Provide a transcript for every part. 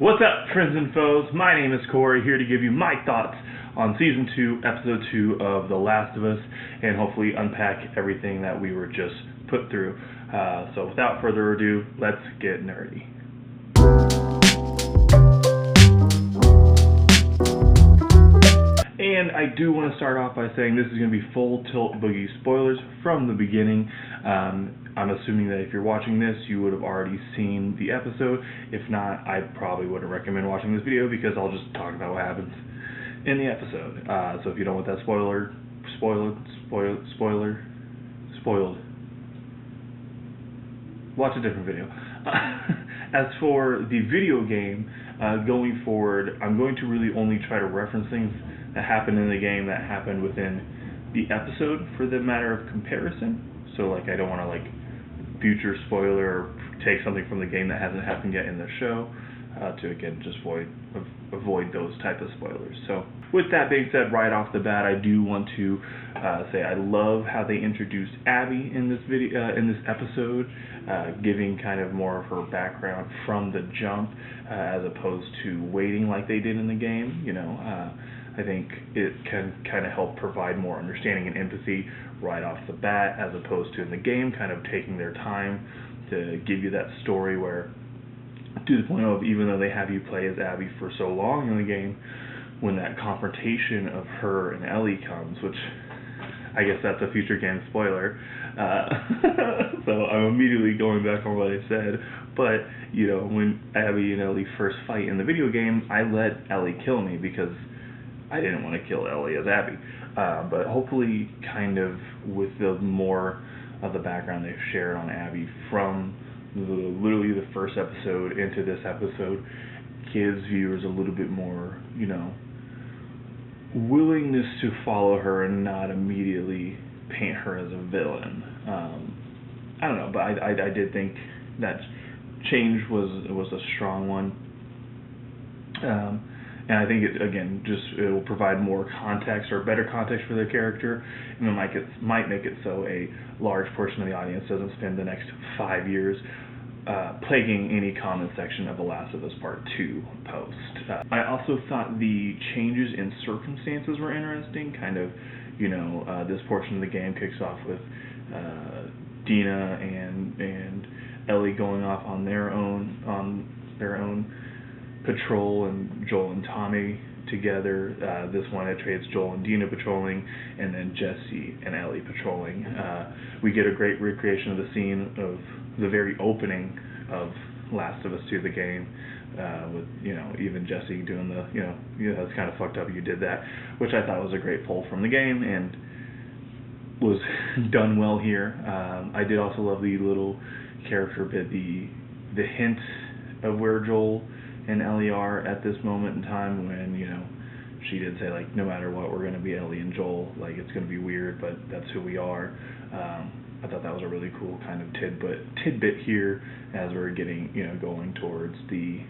What's up, friends and foes? My name is Corey, here to give you my thoughts on Season 2, Episode 2 of The Last of Us, and hopefully unpack everything that we were just put through. So without further ado, let's get nerdy. And I do want to start off by saying this is going to be full Tilt Boogie spoilers from the beginning. I'm assuming that if you're watching this, you would have already seen the episode. If not, I probably wouldn't recommend watching this video because I'll just talk about what happens in the episode. So if you don't want that spoiled, watch a different video. As for the video game, going forward, I'm going to really only try to reference things that happened in the game that happened within the episode for the matter of comparison. So like I don't want to future spoiler or take something from the game that hasn't happened yet in the show to again just avoid those type of spoilers. So with that being said, right off the bat, I do want to say I love how they introduced Abby in this video in this episode, giving kind of more of her background from the jump as opposed to waiting like they did in the game. I think it can kind of help provide more understanding and empathy right off the bat, as opposed to in the game kind of taking their time to give you that story where, to the point of, even though they have you play as Abby for so long in the game, when that confrontation of her and Ellie comes, which I guess that's a future game spoiler, so I'm immediately going back on what I said, but, when Abby and Ellie first fight in the video game, I let Ellie kill me because I didn't want to kill Ellie as Abby, but hopefully kind of with the more of the background they've shared on Abby from literally the first episode into this episode gives viewers a little bit more, willingness to follow her and not immediately paint her as a villain. I don't know, but I did think that change was a strong one. And I think it will provide more context or better context for the character, and it might make it so a large portion of the audience doesn't spend the next 5 years plaguing any comment section of The Last of Us Part 2 post. I also thought the changes in circumstances were interesting. Kind of, this portion of the game kicks off with Dina and Ellie going off on their own patrol, and Joel and Tommy together. This one it trades Joel and Dina patrolling, and then Jesse and Ellie patrolling. We get a great recreation of the scene of the very opening of Last of Us 2, the game, with even Jesse doing it's kind of fucked up you did that, which I thought was a great pull from the game and was done well here. I did also love the little character bit, the hint of where Joel and Ellie are at this moment in time, when she did say no matter what, we're going to be Ellie and Joel, it's going to be weird, but that's who we are. I thought that was a really cool kind of tidbit here as we're getting going towards the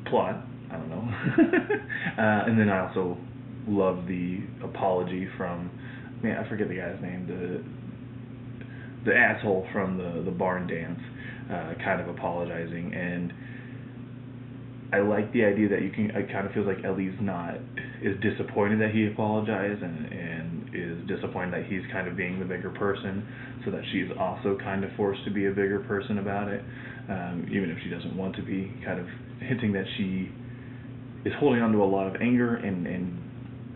plot. I don't know. And then I also love the apology from, I forget the guy's name, the asshole from the barn dance, kind of apologizing. And I like the idea that it kind of feels like Ellie's is disappointed that he apologized, and is disappointed that he's kind of being the bigger person, so that she's also kind of forced to be a bigger person about it, even if she doesn't want to be, kind of hinting that she is holding on to a lot of anger and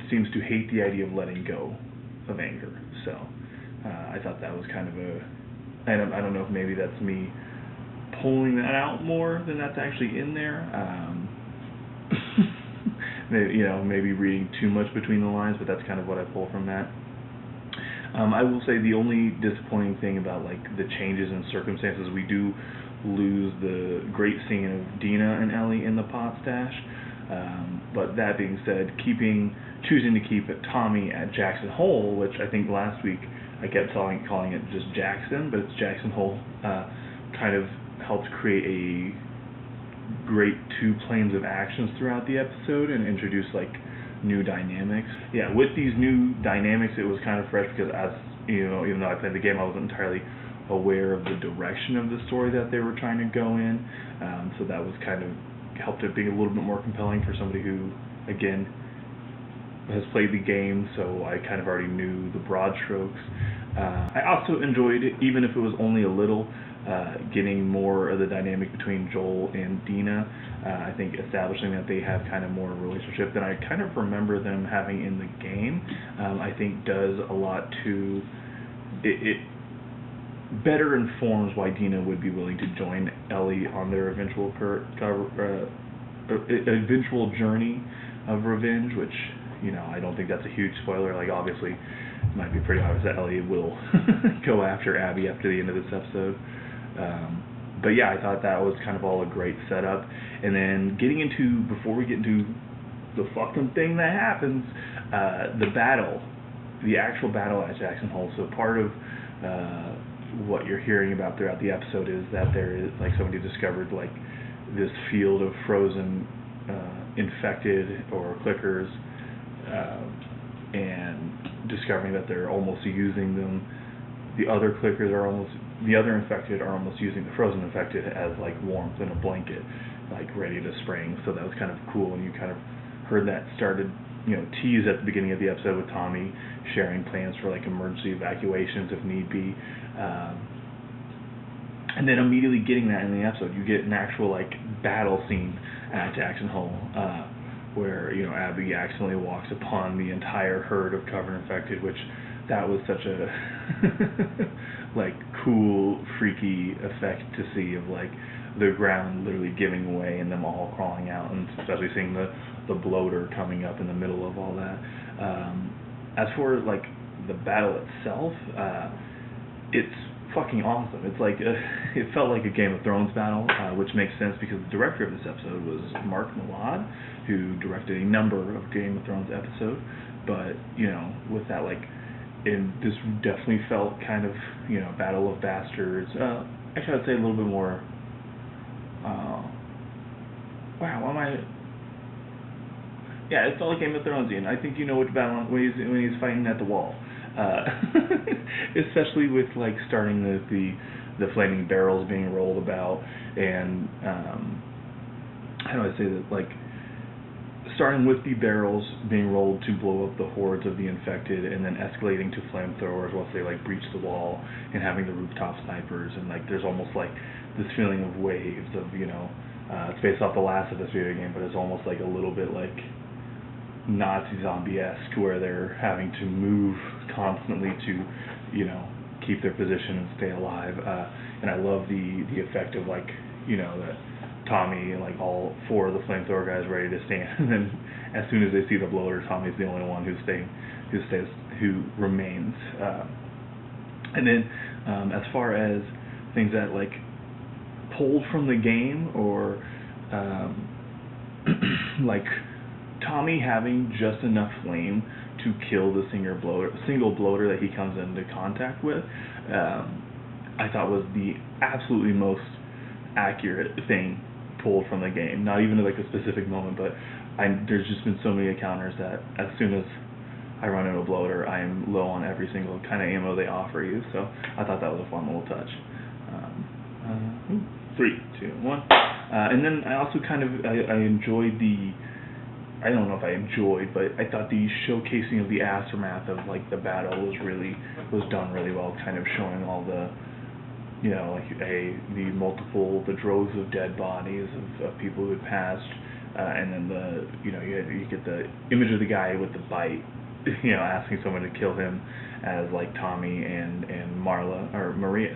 seems to hate the idea of letting go of anger. So I thought that was kind of I don't know if maybe that's me pulling that out more than that's actually in there. Maybe reading too much between the lines, but that's kind of what I pull from that. I will say the only disappointing thing about the changes in circumstances, we do lose the great scene of Dina and Ellie in the pot stash. But that being said, choosing to keep Tommy at Jackson Hole, which I think last week I kept calling it just Jackson, but it's Jackson Hole, kind of helped create a great two planes of actions throughout the episode and introduce new dynamics. Yeah, with these new dynamics, it was kind of fresh because even though I played the game, I wasn't entirely aware of the direction of the story that they were trying to go in. So that was kind of helped it be a little bit more compelling for somebody who, again, has played the game, so I kind of already knew the broad strokes. I also enjoyed it, even if it was only a little, getting more of the dynamic between Joel and Dina. I think establishing that they have kind of more of a relationship than I kind of remember them having in the game, I think does a lot to it better informs why Dina would be willing to join Ellie on their eventual eventual journey of revenge, which, you know, I don't think that's a huge spoiler. Like, obviously, it might be pretty obvious that Ellie will go after Abby after the end of this episode. But yeah, I thought that was kind of all a great setup. And then before we get into the fucking thing that happens, the actual battle at Jackson Hole. So part of what you're hearing about throughout the episode is that there is, like, somebody discovered, like, this field of frozen infected or clickers, and discovering that they're almost using them. The other infected are almost using the frozen infected as, like, warmth in a blanket, like, ready to spring. So that was kind of cool, and you kind of heard that started, you know, teased at the beginning of the episode with Tommy sharing plans for, like, emergency evacuations if need be. And then immediately getting that in the episode, you get an actual, like, battle scene at Jackson Hole, where, you know, Abby accidentally walks upon the entire herd of covered infected, which that was such a like, cool, freaky effect to see, of, like, the ground literally giving way and them all crawling out, and especially seeing the bloater coming up in the middle of all that. As for, like, the battle itself, it's fucking awesome. It's like it felt like a Game of Thrones battle, which makes sense because the director of this episode was Mark Millar, who directed a number of Game of Thrones episodes. But, you know, with that, like, this definitely felt kind of, you know, Battle of Bastards. Actually, I'd say a little bit more. Yeah, it felt like Game of Thronesian. I think you know which battle when he's fighting at the wall. Especially with, like, starting with the flaming barrels being rolled about, and how do I say that, like, starting with the barrels being rolled to blow up the hordes of the infected, and then escalating to flamethrowers once they, like, breach the wall, and having the rooftop snipers, and, like, there's almost, like, this feeling of waves of, you know, it's based off the Last of Us video game, but it's almost like a little bit like Nazi zombie-esque, where they're having to move constantly to, you know, keep their position and stay alive. And I love the effect of, like, you know, that Tommy and, like, all four of the flamethrower guys ready to stand, and then as soon as they see the bloater, Tommy's the only one who remains. And then as far as things that, like, pulled from the game, or like, Tommy having just enough flame to kill the single bloater that he comes into contact with, I thought was the absolutely most accurate thing pulled from the game. Not even like a specific moment, but there's just been so many encounters that as soon as I run into a bloater, I am low on every single kind of ammo they offer you. So I thought that was a fun little touch. 3, 2, 1. And then I also kind of I enjoyed I don't know if I enjoyed, but I thought the showcasing of the aftermath of, like, the battle was done really well, kind of showing all the, you know, like, the droves of dead bodies of people who had passed, and then you get the image of the guy with the bite, you know, asking someone to kill him, as, like, Tommy and Maria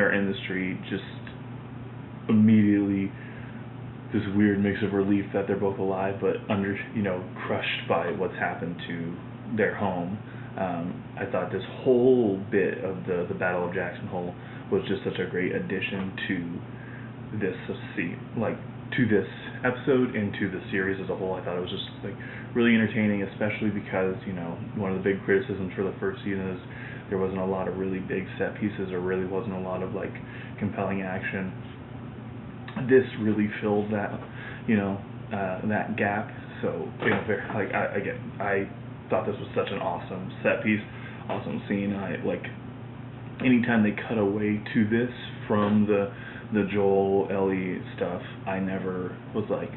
are in the street, just immediately this weird mix of relief that they're both alive, but crushed by what's happened to their home. I thought this whole bit of the Battle of Jackson Hole was just such a great addition to this to this episode and to the series as a whole. I thought it was just, like, really entertaining, especially because, you know, one of the big criticisms for the first season is there wasn't a lot of really big set pieces, or really wasn't a lot of, like, compelling action. This really filled that, that gap. So, you know, I thought this was such an awesome set piece, awesome scene. anytime they cut away to this from the Joel Ellie stuff, I never was like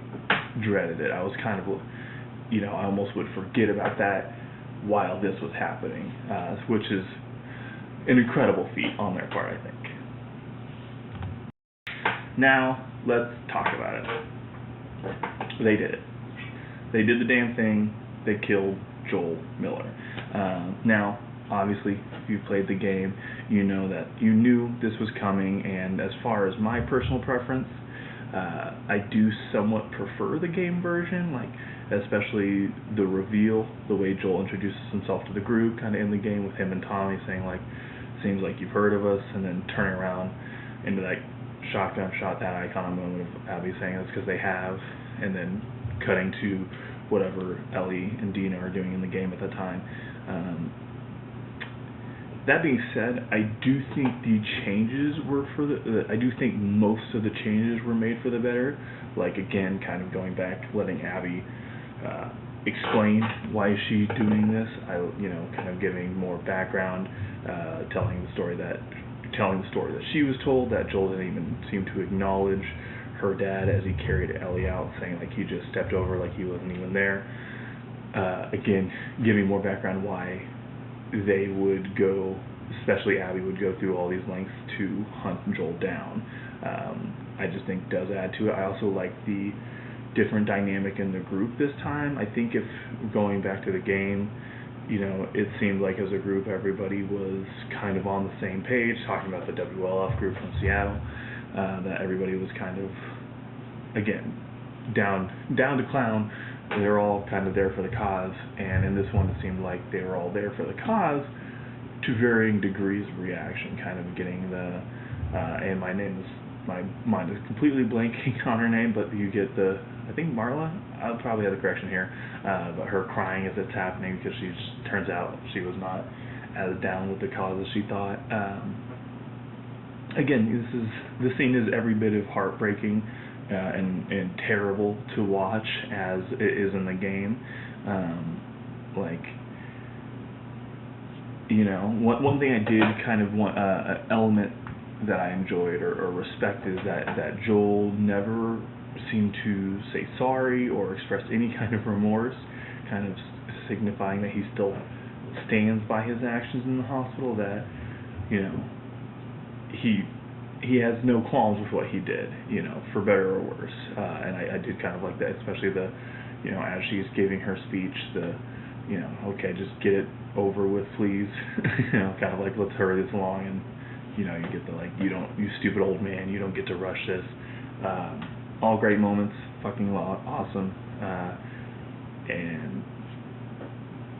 dreaded it. I was kind of, I almost would forget about that while this was happening, which is an incredible feat on their part, I think. Now, let's talk about it. They did it. They did the damn thing. They killed Joel Miller. Now, obviously, if you played the game, you know that you knew this was coming, and as far as my personal preference, I do somewhat prefer the game version, like especially the reveal, the way Joel introduces himself to the group, kind of in the game with him and Tommy saying like, seems like you've heard of us, and then turning around into that shotgun shot, that icon moment of Abby saying it's because they have, and then cutting to whatever Ellie and Dina are doing in the game at the time. That being said, I do think the changes were I do think most of the changes were made for the better. Like, again, kind of going back, letting Abby explain why is she doing this. Kind of giving more background, telling the story that she was told, that Joel didn't even seem to acknowledge her dad as he carried Ellie out, saying like he just stepped over, like he wasn't even there. Again, giving more background why they would go, especially Abby would go through all these lengths to hunt Joel down. I just think does add to it. I also like the different dynamic in the group this time. I think if going back to the game, it seemed like as a group everybody was kind of on the same page, talking about the WLF group from Seattle, that everybody was kind of, again, down to clown. They're all kind of there for the cause, and in this one it seemed like they were all there for the cause to varying degrees of reaction, kind of getting the, and my mind is completely blanking on her name, but you get I think Marla, I'll probably have the correction here, but her crying as it's happening because turns out she was not as down with the cause as she thought. Again, this scene is every bit of heartbreaking and terrible to watch as it is in the game. One thing I did kind of want, an element that I enjoyed or respect is that Joel never seemed to say sorry or express any kind of remorse, kind of signifying that he still stands by his actions in the hospital, that he has no qualms with what he did, for better or worse. And I did kind of like that, especially as she's giving her speech, okay, just get it over with, please. Kind of like, let's hurry this along, and you get the you stupid old man, you don't get to rush this. All great moments, fucking awesome. And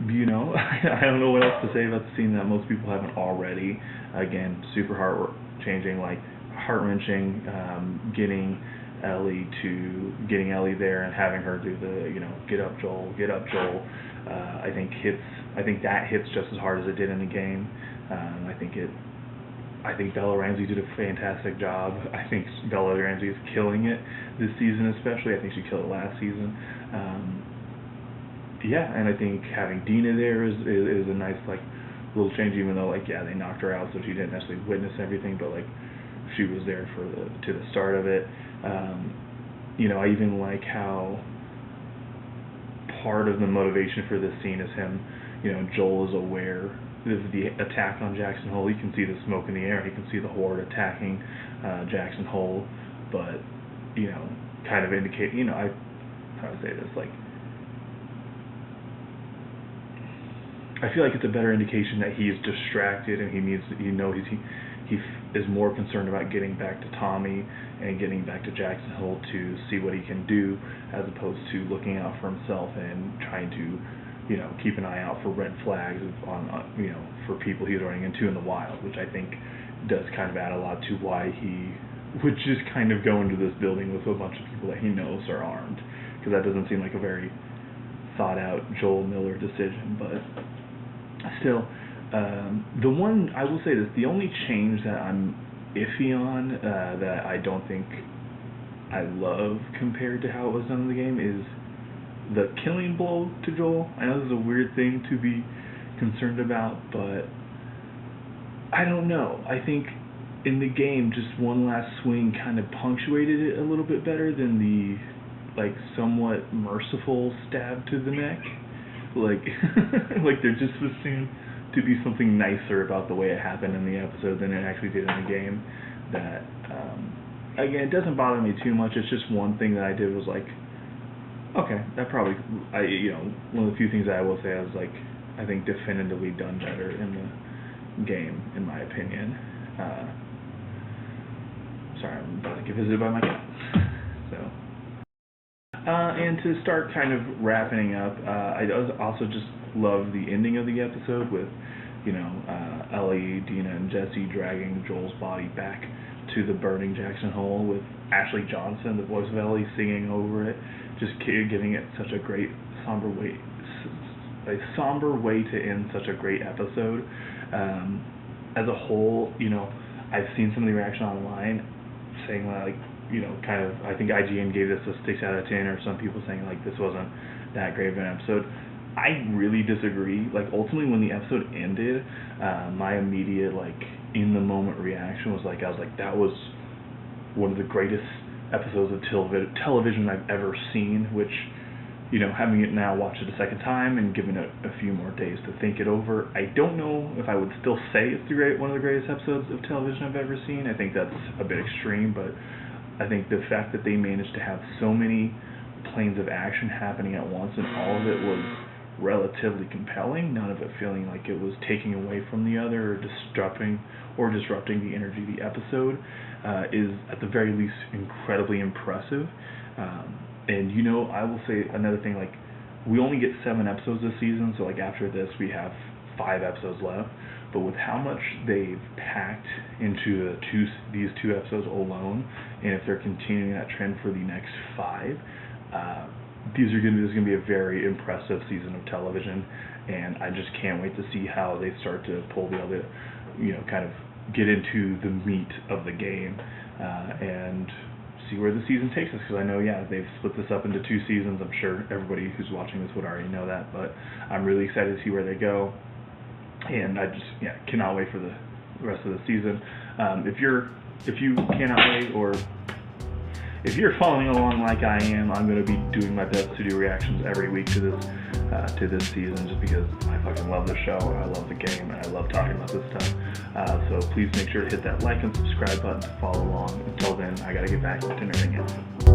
I don't know what else to say about the scene that most people haven't already. Again, super heart-wrenching, getting Ellie there and having her do the, get up Joel. I think that hits just as hard as it did in the game. I think Bella Ramsey did a fantastic job. I think Bella Ramsey is killing it this season, especially. I think she killed it last season. And I think having Dina there is a nice little change, even though they knocked her out, so she didn't necessarily witness everything, but she was there to the start of it. I even like how part of the motivation for this scene is him. Joel is aware of the attack on Jackson Hole. He can see the smoke in the air. He can see the horde attacking Jackson Hole, but kind of indicate. How to say this? I feel like it's a better indication that he is distracted and he is more concerned about getting back to Tommy and getting back to Jackson Hole to see what he can do, as opposed to looking out for himself and trying to, keep an eye out for red flags for people he's running into in the wild, which I think does kind of add a lot to why he would just kind of go into this building with a bunch of people that he knows are armed, because that doesn't seem like a very thought out Joel Miller decision. But still, the one, I will say this, the only change that I'm iffy on, that I don't think I love compared to how it was done in the game, is the killing blow to Joel. I know this is a weird thing to be concerned about, but I don't know. I think in the game, just one last swing kind of punctuated it a little bit better than the like somewhat merciful stab to the neck. Like, like there just was seemed to be something nicer about the way it happened in the episode than it actually did in the game. That again, it doesn't bother me too much. It's just one thing that I did was like, okay, that probably one of the few things that I will say I was like, I think definitively done better in the game, in my opinion. Sorry, I'm about to get visited by my cat. So, and to start kind of wrapping up, I also just love the ending of the episode with, Ellie, Dina, and Jesse dragging Joel's body back to the burning Jackson Hole with Ashley Johnson, the voice of Ellie, singing over it, just giving it such a great somber way to end such a great episode. As a whole, I've seen some of the reaction online saying like, kind of, I think IGN gave this a 6 out of 10, or some people saying like this wasn't that great of an episode. I really disagree. Like, ultimately, when the episode ended, my immediate like in the moment reaction was like, that was one of the greatest episodes of television I've ever seen. Which, having it now watch it a second time and given it a few more days to think it over, I don't know if I would still say it's one of the greatest episodes of television I've ever seen. I think that's a bit extreme, but I think the fact that they managed to have so many planes of action happening at once and all of it was relatively compelling, none of it feeling like it was taking away from the other or disrupting the energy of the episode, is at the very least incredibly impressive. And I will say another thing, like, we only get 7 episodes this season, so like after this we have 5 episodes left, but with how much they've packed into these 2 episodes alone, and if they're continuing that trend for the next 5, this is going to be a very impressive season of television, and I just can't wait to see how they start to pull the other, kind of get into the meat of the game, and see where the season takes us, because I know, they've split this up into 2 seasons. I'm sure everybody who's watching this would already know that, but I'm really excited to see where they go, and I just, cannot wait for the rest of the season. If you cannot wait, or if you're following along like I am, I'm going to be doing my best to do reactions every week to this season, just because I fucking love the show, and I love the game, and I love talking about this stuff. So please make sure to hit that like and subscribe button to follow along. Until then, I got to get back to nerding it.